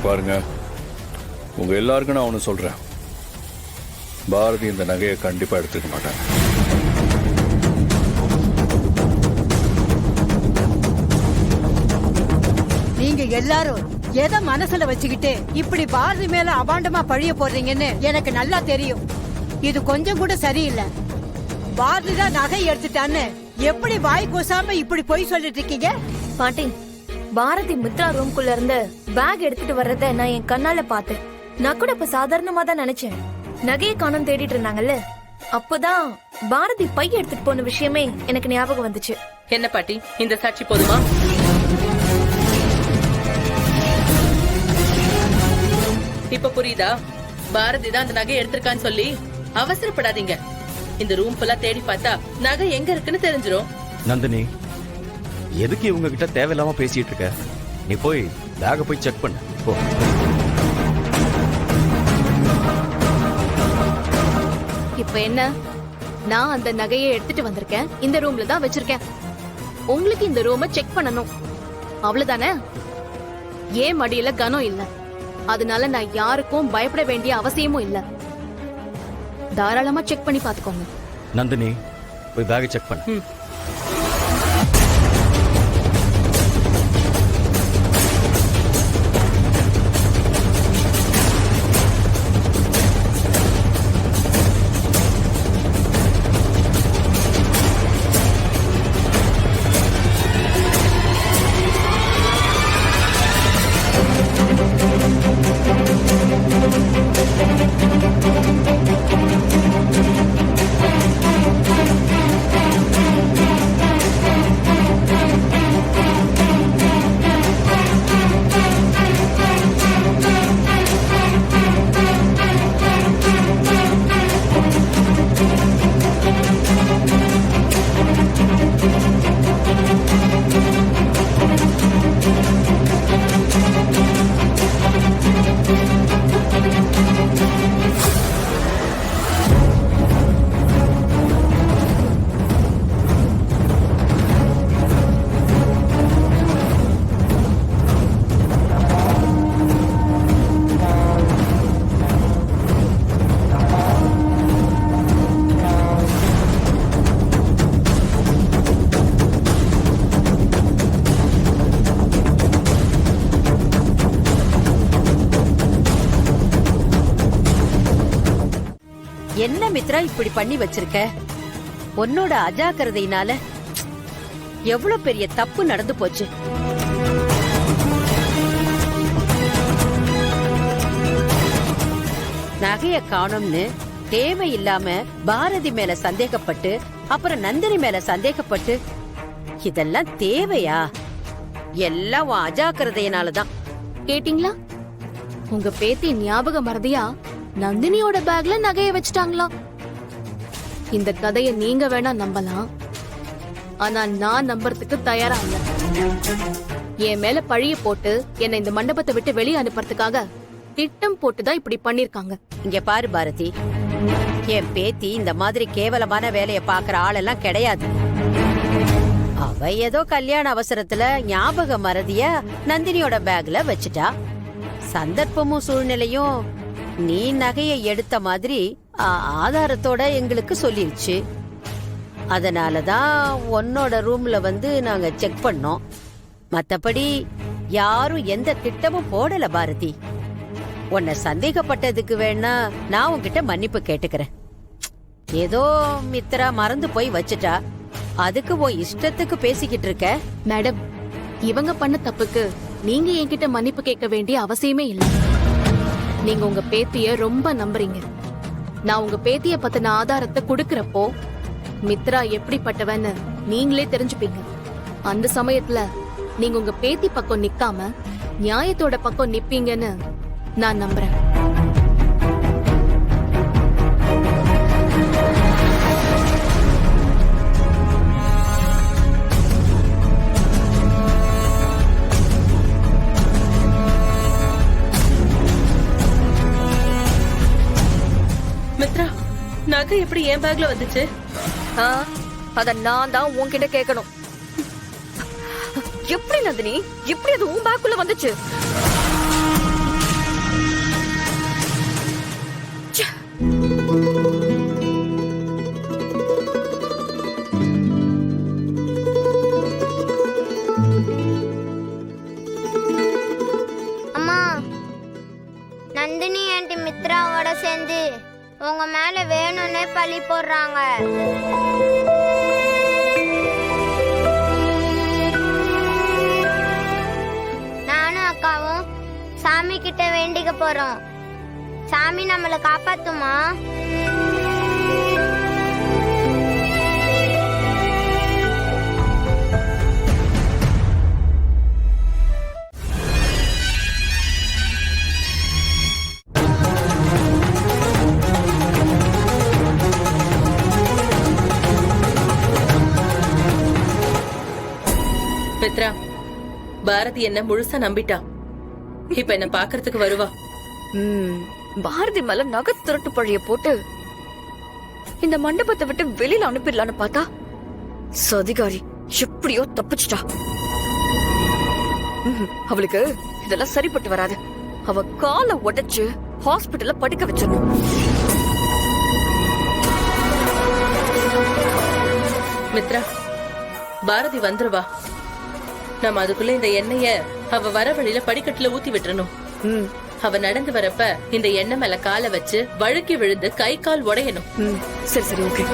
பாருங்க, உங்க எல்லாருக்கும் நான் ஒன்று சொல்றேன். பாரதி இந்த நகையை கண்டிப்பா எடுத்துக்க மாட்டாங்க. நீங்க எல்லாரும் எதை மனசுல வச்சுக்கிட்டு இப்படி பாரதி மேல அபாண்டமா பழிய போடுறீங்கன்னு எனக்கு நல்லா தெரியும். இது கொஞ்சம் கூட சரியில்லை. பாரதி தான் நகை எடுத்துட்டான்னு எப்படி வாய் கூசாம இப்படி பொய் சொல்லிட்டு இருக்கீங்க? பாட்டி, பாரதி மித்ரா ரூம்குள்ள இருந்து பேக் எடுத்துட்டு வர்றத நான் என் கண்ணால பார்த்தேன். நான் கூட இப்ப சாதாரணமா தான் நினைச்சேன். நகையை காணோம் தேடிட்டு இருந்தாங்கல்ல, அப்பதான் பாரதி பை எடுத்துட்டு போன விஷயமே எனக்கு ஞாபகம் வந்துச்சு. என்ன பாட்டி, இந்த சாட்சி போதுமா? இப்ப புரியுதா? பாரதி தான் அந்த நகை எடுத்திருக்கான்னு சொல்லி அவசரப்படாதீங்க. இந்த ரூம் ஃபுல்லா தேடி பார்த்தா நகை எங்க இருக்குன்னு தெரிஞ்சிரும். நந்தினி, எதுக்கு இவங்க கிட்ட தேவையில்லாம பேசிட்டு இருக்க? நீ போய் பேக போய் செக் பண்ணு போ. இப்ப என்ன? நான் அந்த நகையை எடுத்துட்டு வந்திருக்கேன், இந்த ரூம்ல தான் வச்சிருக்கேன். உங்களுக்கு இந்த ரூமை செக் பண்ணணும், அவ்வளவுதானே? ஏன் மடியில கனம் இல்ல, அதனால நான் யாருக்கும் பயப்பட வேண்டிய அவசியமும் இல்ல. தாராளமா செக் பண்ணி பாத்துக்கோங்க. நந்தினி, போய் பேக செக் பண்ணு. என்ன மித்ரா இப்படி பண்ணி வச்சிருக்க? உன்னோட அஜாக்கிரதையினால எவ்வளவு பெரிய தப்பு நடந்து போச்சு. நகைய காணோம்னு தேவையில்லாம பாரதி மேல சந்தேகப்பட்டு அப்புறம் நந்தினி மேல சந்தேகப்பட்டு இதெல்லாம் தேவையா? எல்லாம் உன் அஜாக்கிரதையினாலதான். கேட்டீங்களா? உங்க பேத்தி ஞாபக மறதியா நந்தினியோட பேக்ல நகைய வச்சுட்டாங்களா? இந்த கதைய நீங்க வேணா நம்பலாம், ஆனா நான் நம்புறதுக்கு தயாரா இல்ல. என் மேல பழிய போட்டு என்னை இந்த மண்டபத்தை விட்டு வெளியே அனுப்புறதுக்காக திட்டம் போட்டுதான் இப்படி பண்ணிருக்காங்க. இங்க பாரு பாரதி, என் பேத்தி இந்த மாதிரி கேவலமான வேலைய பாக்குற ஆளெல்லாம் கிடையாது. அவ ஏதோ கல்யாண அவசரத்துல ஞாபக மறதிய நந்தினியோட பேக்ல வச்சுட்டா. சந்தர்ப்பமும் சூழ்நிலையும் நீ நகையை எடுத்த மாதிரி ஆதாரத்தோட எங்களுக்கு சொல்லிருச்சு. அதனாலதான் உன்னோட ரூம்ல வந்து நாங்க செக் பண்ணோம். மத்தபடி யாரும் எந்த திட்டமும் போடல பாரதி. உன்னை சந்தேகப்பட்டதுக்கு வேணா நான் உன்கிட்ட மன்னிப்பு கேட்டுக்கிறேன். ஏதோ மித்ரா மறந்து போய் வச்சுட்டா, அதுக்கு உன் இஷ்டத்துக்கு பேசிக்கிட்டு இருக்க. மேடம், இவங்க பண்ண தப்புக்கு நீங்க என்கிட்ட மன்னிப்பு கேட்க வேண்டிய அவசியமே இல்லை. நீங்க உங்க பேத்திய ரொம்ப நம்புறீங்க. நான் உங்க பேத்திய பத்தின ஆதாரத்தை குடுக்கறப்போ மித்ரா எப்படிப்பட்டவன்னு நீங்களே தெரிஞ்சுப்பீங்க. அந்த சமயத்துல நீங்க உங்க பேத்தி பக்கம் நிக்காம நியாயத்தோட பக்கம் நிப்பீங்கன்னு நான் நம்புறேன். மித்ரா, நகை எப்படி என் பேக்ல வந்துச்சு? அத நான் தான் உன்கிட்ட கேட்கணும். எப்படி நந்தினி, எப்படி அது உன் பேக்குள்ள வந்துச்சு? அம்மா, நந்தினி ஆண்டி மித்ராவோட சேர்ந்து உங்க மேல வேணும்னே பழி போடுறாங்க. நானும் அக்காவும் சாமி கிட்ட வேண்டிக்க போறோம். சாமி நம்மளை காப்பாத்துமா? மித்ரா, பாரதி என்ன முழுசா நம்பிட்டா. இப்ப என்ன பாக்குறதுக்கு வருவா. பாரதி மேல நகை திருட்டு பழிய போட்டு இந்த மண்டபத்தை விட்டு வெளியில அனுப்பிடலான்னு பார்த்தா சதிகாரி எப்படியோ தப்பிச்சிட்டா. அவளுக்கு இதெல்லாம் சரிப்பட்டு வராது. அவ காலை உடைச்சு ஹாஸ்பிட்டல்ல படுக்க வச்சிடணும். மித்ரா, பாரதி வந்துருவா. நம்ம அதுக்குள்ள இந்த எண்ணெய அவ வர வழியில படிக்கட்டுல ஊத்தி விட்டுறணும். அவ நடந்து வரப்ப இந்த எண்ணெய் மேல காலை வச்சு வழுக்கி விழுந்து கை கால் உடையணும். சரி சரி, ஓகே.